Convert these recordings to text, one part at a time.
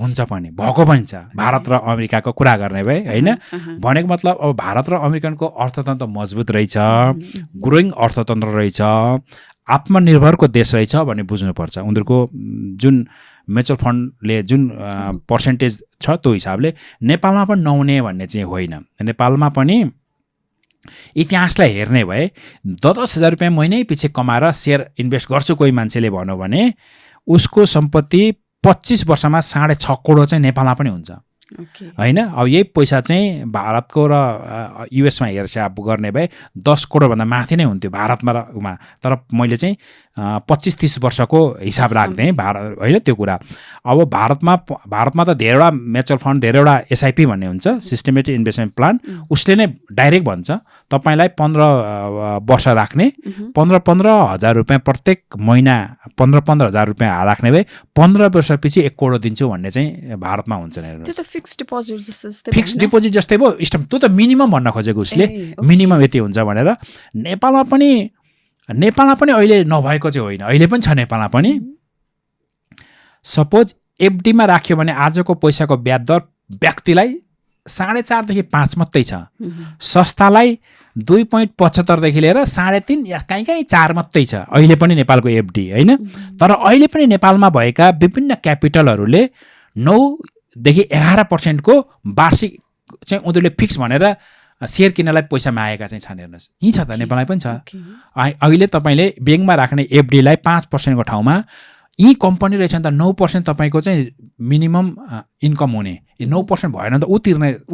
हुन्छ पनि भएको पनि छ भारत र अमेरिकाको कुरा गर्ने भए होइन भनेको मतलब अब भारत र अमेरिकनको अर्थतन्त्र मजबुत रहेछ ग्रोइङ अर्थतन्त्र रहेछ आत्मनिर्भरको देश रहेछ भन्ने बुझ्नुपर्छ उनीहरूको जुन म्युचुअल फन्डले जुन पर्सेन्टेज छ त्यो हिसाबले नेपालमा पनि नहुने भन्ने चाहिँ होइन नेपालमा पनि इतिहासलाई हेर्ने भए 10,000 रुपियाँ महिनै पछि कमाएर सेयर इन्भेस्ट गर्छु कोही मान्छेले भन्यो भने उसको सम्पत्ति 25 वर्षमा 6.5 करोड चाहिँ नेपालमा पनि हुन्छ होइन अब यही पैसा चाहिँ भारतको र युएसमा हेरसाह गर्ने भए 10 करोडभन्दा माथि नै हुन्थ्यो भारतमा र उमा तर मैले चाहिँ 25-30 वर्षको हिसाब राख्दै भारत होइन त्यो कुरा अब भारतमा त धेरैवटा म्युचुअल फन्ड धेरैवटा एसआइपी भन्ने हुन्छ सिस्टमेटिक इन्भेस्टमेन्ट प्लान उसले नै डाइरेक्ट भन्छ तपाईँलाई 15 वर्ष राख्ने 15,000 रुपियाँ प्रत्येक महिना 15,000 रुपियाँ राख्ने भए 15 वर्षपछि 1 करोड दिन्छु भन्ने चाहिँ भारतमा हुन्छ फिक्स्ड डिपोजिट जस्तै भयो त्यो त मिनिमम भन्न खोजेको उसले मिनिमम यति हुन्छ भनेर नेपालमा पनि अहिले नभएको चाहिँ होइन अहिले पनि छ नेपालमा पनि सपोज एफडीमा राख्यो भने आजको पैसाको ब्याज दर व्यक्तिलाई 4.5 देखि 5 मात्रै छ संस्थालाई 2.75 देखि लिएर 3.5 या कहीँ 4 मात्रै छ अहिले पनि नेपालको एफडी होइन तर अहिले पनि नेपालमा भएका विभिन्न क्यापिटलहरूले 9 देखि 11% को वार्षिक चाहिँ उनीहरूले फिक्स भनेर सेयर किन्नलाई पैसा मागेका चाहिँ छन् हेर्नुहोस् यही छ त नेपालमै पनि छ अहिले तपाईँले ब्याङ्कमा राख्ने एफडीलाई 5% को ठाउँमा यी कम्पनी रहेछ नि त 9% तपाईँको चाहिँ मिनिमम इन्कम हुने 9% भएन त ऊ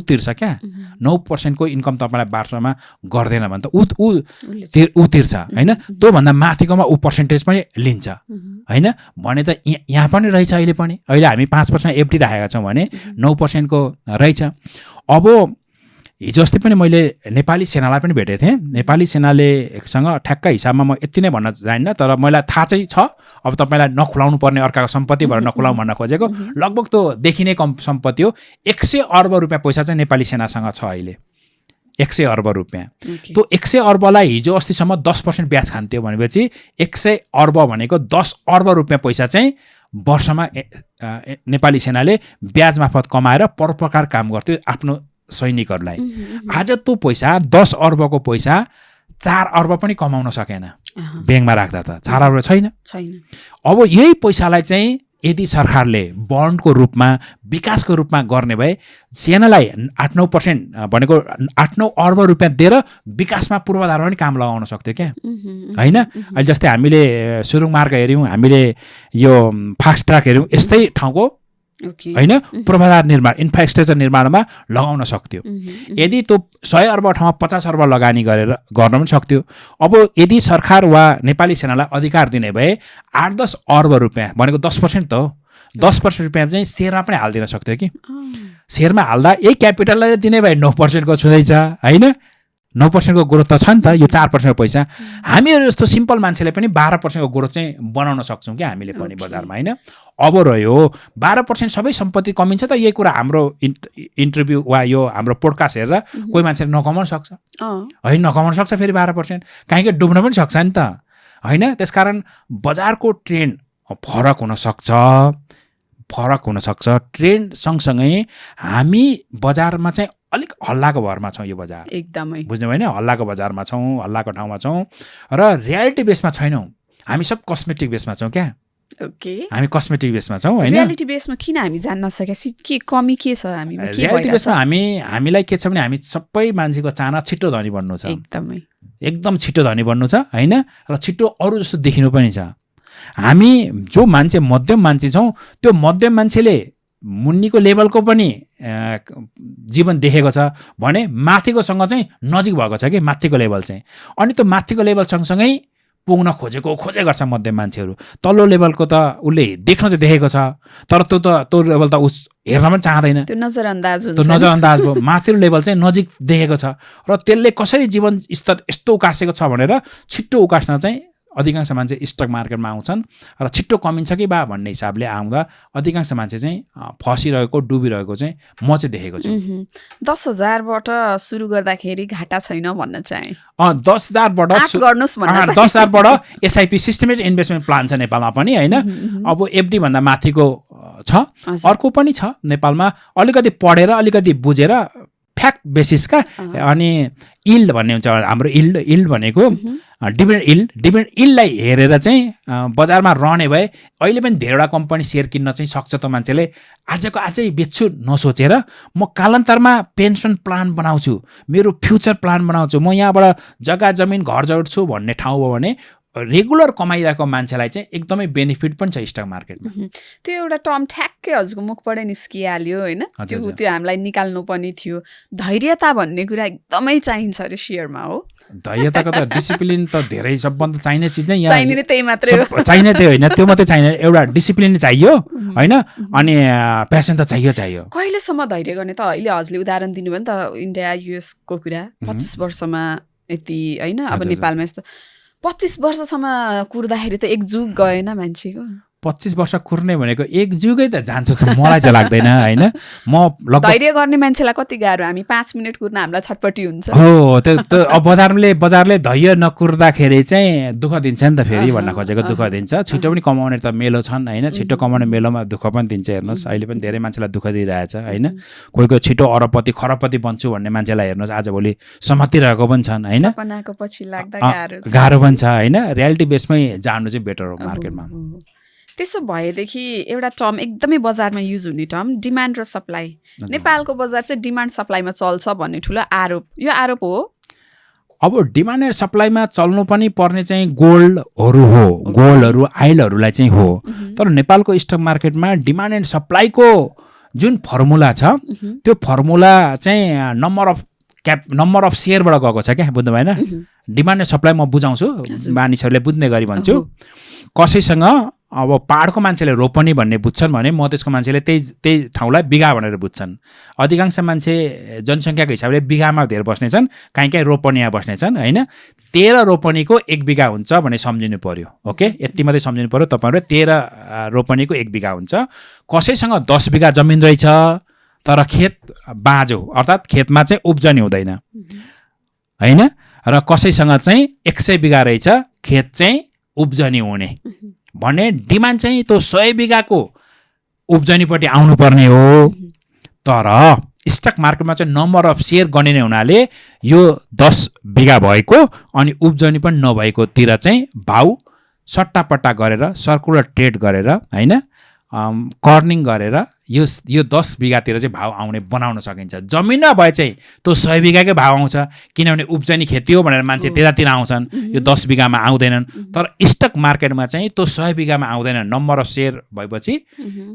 तिर्छ क्या 9% को इन्कम तपाईँलाई वर्षमा गर्दैन भने त ऊ तिर्छ होइन त्योभन्दा माथिकोमा ऊ पर्सेन्टेज पनि लिन्छ होइन भने त यहाँ पनि रहेछ अहिले हामी 5% एफडी राखेका छौँ भने 9% को रहेछ अब हिजो अस्ति पनि मैले नेपाली सेनालाई पनि भेटेको थिएँ नेपाली सेनालेसँग ठ्याक्क हिसाबमा म यति नै भन्न जान्दिनँ तर मलाई थाहा चाहिँ छ अब तपाईँलाई नखुलाउनु पर्ने अर्काको सम्पत्ति भएर नखुलाउनु भन्न खोजेको लगभग त्यो देखिने कम सम्पत्ति हो 100 अर्ब रुपियाँ पैसा चाहिँ नेपाली सेनासँग छ अहिले 100 अर्ब रुपियाँ त्यो 100 अर्बलाई हिजो अस्तिसम्म 10% ब्याज खान्थ्यो भनेपछि 100 अर्ब भनेको 10 अर्ब रुपियाँ पैसा चाहिँ वर्षमा नेपाली सेनाले ब्याज मार्फत कमाएर परोपकार काम गर्थ्यो आफ्नो सैनिकहरूलाई आज त्यो पैसा 10 अर्बको पैसा 4 अर्ब पनि कमाउन सकेन ब्याङ्कमा राख्दा त 4 अर्ब छैन अब यही पैसालाई चाहिँ यदि सरकारले बन्डको रूपमा विकासको रूपमा गर्ने भए सेनालाई 8-9% भनेको 8-9 अर्ब रुपियाँ दिएर विकासमा पूर्वाधारमा पनि काम लगाउन सक्थ्यो क्या होइन अहिले जस्तै हामीले सुरुङ मार्ग हेऱ्यौँ हामीले यो फास्ट ट्र्याक हेऱ्यौँ यस्तै ठाउँको होइन पूर्वाधार निर्माण इन्फ्रास्ट्रक्चर निर्माणमा लगाउन सक्थ्यो यदि त्यो 100 अर्ब ठाउँमा 50 अर्ब लगानी गर्न पनि सक्थ्यो अब यदि सरकार वा नेपाली सेनालाई अधिकार दिने भए 8-10 अर्ब रुपियाँ भनेको 10% त हो 10% रुपियाँ चाहिँ सेयरमा पनि हालिदिन सक्थ्यो कि सेयरमा हाल्दा यही क्यापिटललाई दिने भए 9% को छुँदैछ होइन 9% को ग्रोथ त छ नि त यो 4% को पैसा हामीहरू जस्तो सिम्पल मान्छेले पनि 12% को ग्रोथ चाहिँ बनाउन सक्छौँ क्या हामीले पनि बजारमा होइन अब रह्यो 12% सबै सम्पत्ति कमिन्छ त यही कुरा हाम्रो इन्टरभ्यू वा यो हाम्रो पोडकास्ट हेरेर कोही मान्छेले नकमाउन सक्छ होइन नकमाउन सक्छ फेरि 12% कहीँ डुब्न पनि सक्छ नि त होइन त्यसकारण बजारको ट्रेन्ड फरक हुन सक्छ ट्रेन्ड सँगसँगै हामी बजारमा चाहिँ अलिक हल्लाको भरमा छौँ यो बजार एकदमै बुझ्नु भएन हल्लाको बजारमा छौँ हल्लाको ठाउँमा छौँ र रियालिटी बेसमा छैनौँ हामी सब कस्मेटिक बेसमा छौँ क्या हामी कस्मेटिक बेसमा छौँ होइन रियालिटी बेसमा किन हामी जान्न सके के कमी के छ हामीमा के रियालिटी बेसमा हामीलाई के छ भने हामी सबै मान्छेको चाहना छिटो धनी बन्नु छ एकदम छिटो धनी बन्नु छ होइन र छिटो अरू जस्तो देखिनु पनि छ हामी जो मान्छे मध्यम मान्छे छौँ त्यो मध्यम मान्छेले मुन्नीको लेभलको पनि जीवन देखेको छ भने माथिकोसँग चाहिँ नजिक भएको छ कि माथिको लेभल चाहिँ अनि त्यो माथिको लेभल सँगसँगै पुग्न खोजे गर्छ मध्यम मान्छेहरू तल्लो लेभलको त उसले देख्न चाहिँ देखेको छ तर त्यो लेभल त उस हेर्न पनि चाहँदैन त्यो नजरअन्दाज भयो माथिल्लो लेभल चाहिँ नजिक देखेको छ र त्यसले कसरी जीवन स्तर यस्तो उकासेको छ भनेर छिट्टो उकास्न चाहिँ अधिकांश मान्छे स्टक मार्केटमा आउँछन् र छिट्टो कमिन्छ कि बा भन्ने हिसाबले आउँदा अधिकांश मान्छे चाहिँ फसिरहेको डुबिरहेको चाहिँ म चाहिँ देखेको छु 10,000बाट सुरु गर्दाखेरि घाटा छैन भन्न चाहे 10,000बाट एसआइपी सिस्टमेटिक इन्भेस्टमेन्ट प्लान छ नेपालमा पनि होइन अब एफडी भन्दा माथिको छ। अर्को पनि छ नेपालमा अलिकति पढेर अलिकति बुझेर फ्याक्ट बेसिसका अनि इल्ड भन्ने हुन्छ हाम्रो इल्ड भनेको डिभिडेन्ड इल्डलाई हेरेर चाहिँ बजारमा रहने भए अहिले पनि धेरैवटा कम्पनी सेयर किन्न चाहिँ सक्छ त मान्छेले। आजको आजै बेच्छु नसोचेर म कालान्तरमा पेन्सन प्लान बनाउँछु, मेरो फ्युचर प्लान बनाउँछु, म यहाँबाट जग्गा जमिन घर जोड्छु भन्ने ठाउँ हो भने रेगुलर कमाइरहेको मान्छेलाई चाहिँ एकदमै बेनिफिट पनि छ स्टक मार्केटमा। त्यो एउटा टर्म ठ्याक्कै हजुरको मुखबाटै निस्किहाल्यो होइन, त्यो हामीलाई निकाल्नु पनि थियो। धैर्यता भन्ने कुरा एकदमै चाहिन्छ अरे सेयरमा हो। धैर्यताको त डिसिप्लिन त धेरै सबभन्दा चाहिने चिज नै चाहिने त्यही मात्रै हो। चाहिने त्यही होइन, त्यो मात्रै चाहिने, एउटा डिसिप्लिन चाहियो होइन, अनि प्यासन त चाहियो। कहिलेसम्म धैर्य गर्ने त? अहिले हजुरले उदाहरण दिनुभयो नि त इन्डिया युएसको कुरा, 25 वर्षमा यति होइन, अब नेपालमा यस्तो 25 वर्षसम्म कुर्दाखेरि त एक जुग गएन मान्छेको। 25 वर्ष कुर्ने भनेको एक जुगै त जान्छ जस्तो मलाई चाहिँ लाग्दैन होइन। म लगभग धैर्य गर्ने मान्छेलाई कति गाह्रो, हामी 5 मिनट कुर्न हामीलाई छटपटी हुन्छ। हो त्यो बजारले धैर्य नकुर्दाखेरि चाहिँ दुःख दिन्छ नि त, फेरि भन्न खोजेको दुःख दिन्छ। छिटो पनि कमाउने त मेलो छन् होइन, छिटो कमाउने मेलोमा दुःख पनि दिन्छ। हेर्नुहोस् अहिले पनि धेरै मान्छेलाई दुःख दिइरहेछ होइन। कोही छिटो अरबपति खरबपति बन्छु भन्ने मान्छेलाई हेर्नुहोस् आजभोलि समातिरहेको पनि छन् होइन। सपनाको पछि लाग्दा गाह्रो पनि छ होइन। रियालिटी बेसमै जानु चाहिँ बेटर हो मार्केटमा। त्यसो भएदेखि एउटा टर्म एकदमै बजारमा युज हुने टर्म डिमान्ड र सप्लाई। नेपालको बजार चाहिँ डिमान्ड सप्लाईमा चल्छ भन्ने ठुलो आरोप, यो आरोप हो। अब डिमान्ड एन्ड सप्लाईमा चल्नु पनि पर्ने चाहिँ गोल्डहरू हो, गोल्डहरू आइलहरूलाई चाहिँ हो। तर नेपालको स्टक मार्केटमा डिमान्ड एन्ड सप्लाईको जुन फर्मुला छ त्यो फर्मुला चाहिँ नम्बर अफ सेयरबाट गएको छ क्या, बुझ्नु भएन? डिमान्ड एन्ड सप्लाई म बुझाउँछु, मानिसहरूले बुझ्ने गरी भन्छु। कसैसँग अब पाहाडको मान्छेले रोपनी भन्ने बुझ्छन् भने मधेसको मान्छेले त्यही ठाउँलाई बिघा भनेर बुझ्छन्। अधिकांश मान्छे जनसङ्ख्याको हिसाबले बिघामा धेर बस्नेछन्, कहीँ रोपनीमा बस्नेछन् होइन। 13 रोपनीको 1 बिघा हुन्छ भने सम्झिनु पर्यो। ओके, यति मात्रै सम्झिनु पर्यो तपाईँहरूले। 13 रोपनीको 1 बिघा हुन्छ। कसैसँग 10 बिघा जमिन रहेछ तर खेत बाँझो, अर्थात् खेतमा चाहिँ उब्जनी हुँदैन होइन, र कसैसँग चाहिँ 100 बिघा रहेछ, खेत चाहिँ उब्जनी हुने भने डिमान्ड चाहिँ त्यो 100 बिघाको उब्जनीपट्टि आउनुपर्ने हो। तर स्टक मार्केटमा चाहिँ नम्बर अफ सेयर गनिने हुनाले यो 10 बिघा भएको अनि उब्जनी पनि नभएकोतिर चाहिँ भाउ सट्टापट्टा गरेर सर्कुलर ट्रेड गरेर होइन, कर्निङ गरेर यो 10 बिघातिर चाहिँ भाव आउने बनाउन सकिन्छ। जमिनमा भए चाहिँ त्यो 100 बिघाकै भाव आउँछ, किनभने उब्जनी खेती हो भनेर मान्छे त्यतातिर आउँछन्, यो 10 बिघामा आउँदैनन्। तर स्टक मार्केटमा चाहिँ त्यो 100 बिघामा आउँदैन। नम्बर अफ सेयर भएपछि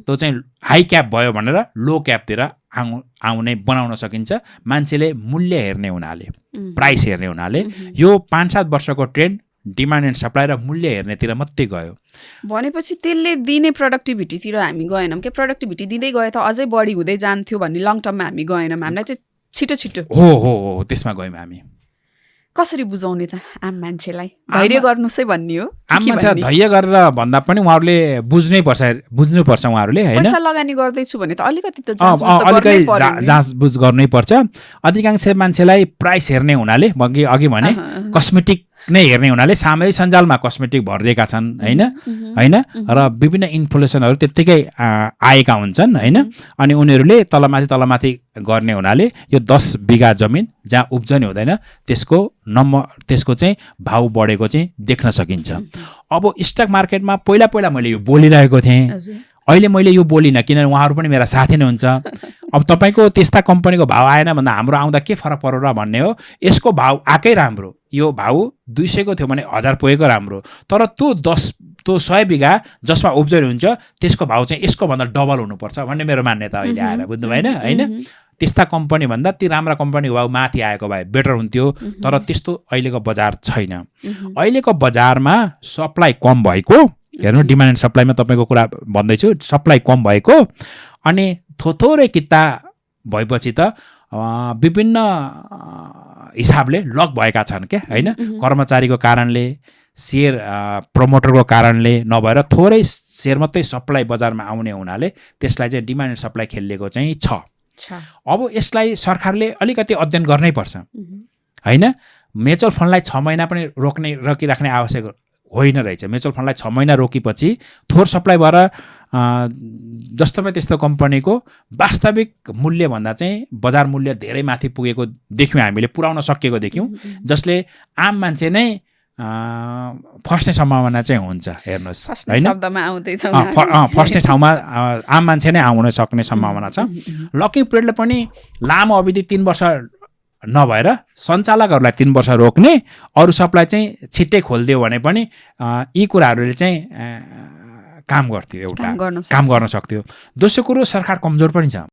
त्यो चाहिँ हाई क्याप भयो भनेर लो क्यापतिर आउने बनाउन सकिन्छ। मान्छेले मूल्य हेर्ने हुनाले, प्राइस हेर्ने हुनाले यो 5-7 वर्षको ट्रेन्ड डिमान्ड एन्ड सप्लाई र मूल्य हेर्नेतिर मात्रै गयो भनेपछि त्यसले दिने प्रोडक्टिभिटीतिर हामी गएनौँ के? प्रोडक्टिभिटी दिँदै गए त अझै बढी हुँदै जान्थ्यो भन्ने लङ टर्ममा हामी गएनौँ। हामीलाई चाहिँ छिटो हो त्यसमा गयौँ हामी। कसरी बुझाउने त आम मान्छेलाई? धैर्य गर्नुहोस् है भन्ने हो? आम मान्छे धैर्य गरेर भन्दा पनि उहाँहरूले बुझ्नुपर्छ उहाँहरूले होइन। पैसा लगानी गर्दैछु भने त अलिकति त जाँचबुझ गर्नै पर्छ। अधिकांश मान्छेलाई प्राइस हेर्ने हुनाले अघि भने कस्मेटिक नै हेर्ने हुनाले सामाजिक सञ्जालमा कस्मेटिक भरिदिएका छन् होइन, र विभिन्न इन्फ्लुएन्सरहरू त्यत्तिकै आएका हुन्छन् होइन। अनि उनीहरूले तलमाथि गर्ने हुनाले यो 10 बिघा जमिन जहाँ उब्जनी हुँदैन त्यसको चाहिँ भाउ बढेको चाहिँ देख्न सकिन्छ। अब स्टक मार्केटमा पहिला मैले यो बोलिरहेको थिएँ, अहिले मैले यो बोलिनँ किनभने उहाँहरू पनि मेरा साथी नै हुन्छ। अब तपाईँको त्यस्ता कम्पनीको भाउ आएन भन्दा हाम्रो आउँदा के फरक पर्यो र भन्ने हो। यसको भाउ आएकै राम्रो, यो भाउ 200 को थियो भने 1000 पुगेको राम्रो। तर त्यो 100 बिघा जसमा उब्जनी हुन्छ त्यसको भाउ चाहिँ यसको भन्दा डबल हुनुपर्छ भन्ने मेरो मान्यता अहिले आएर, बुझ्नु भएन होइन। त्यस्ता कम्पनी भन्दा ती राम्रा कम्पनीको भाउ माथि आएको भए बेटर हुन्थ्यो। तर त्यस्तो अहिलेको बजार छैन। अहिलेको बजारमा सप्लाई कम भएको, हेर्नु डिमान्ड एन्ड सप्लाईमा तपाईँको कुरा भन्दैछु, सप्लाई कम भएको अनि थोरै किता भएपछि त विभिन्न हिसाबले लक भएका छन् क्या होइन। कर्मचारीको कारणले, सेयर प्रमोटरको कारणले नभएर थोरै सेयर मात्रै सप्लाई बजारमा आउने हुनाले त्यसलाई चाहिँ डिमान्ड एन्ड सप्लाई खेलिएको चाहिँ छ। अब यसलाई सरकारले अलिकति अध्ययन गर्नै पर्छ होइन। म्युचुअल फन्डलाई 6 महिना पनि रोकिराख्ने आवश्यक होइन रहेछ। म्युचुअल फन्डलाई 6 महिना रोकेपछि थोर सप्लाई भएर जस्तोमा त्यस्तो कम्पनीको वास्तविक मूल्यभन्दा चाहिँ बजार मूल्य धेरै माथि पुगेको देख्यौँ, हामीले पुर्याउन सकेको देख्यौँ, जसले आम मान्छे नै फस्ने सम्भावना चाहिँ हुन्छ। हेर्नुहोस् होइन, फस्ने ठाउँमा आम मान्छे नै आउन सक्ने सम्भावना छ। लकिङ पिरियडले पनि लामो अवधि 3 वर्ष नभएर सञ्चालकहरूलाई 3 वर्ष रोक्ने, अरू सप्लाई चाहिँ छिट्टै खोलिदियो भने पनि यी कुराहरूले चाहिँ काम गर्थ्यो, एउटा काम गर्न सक्थ्यो। दोस्रो कुरो सरकार कमजोर पनि छ।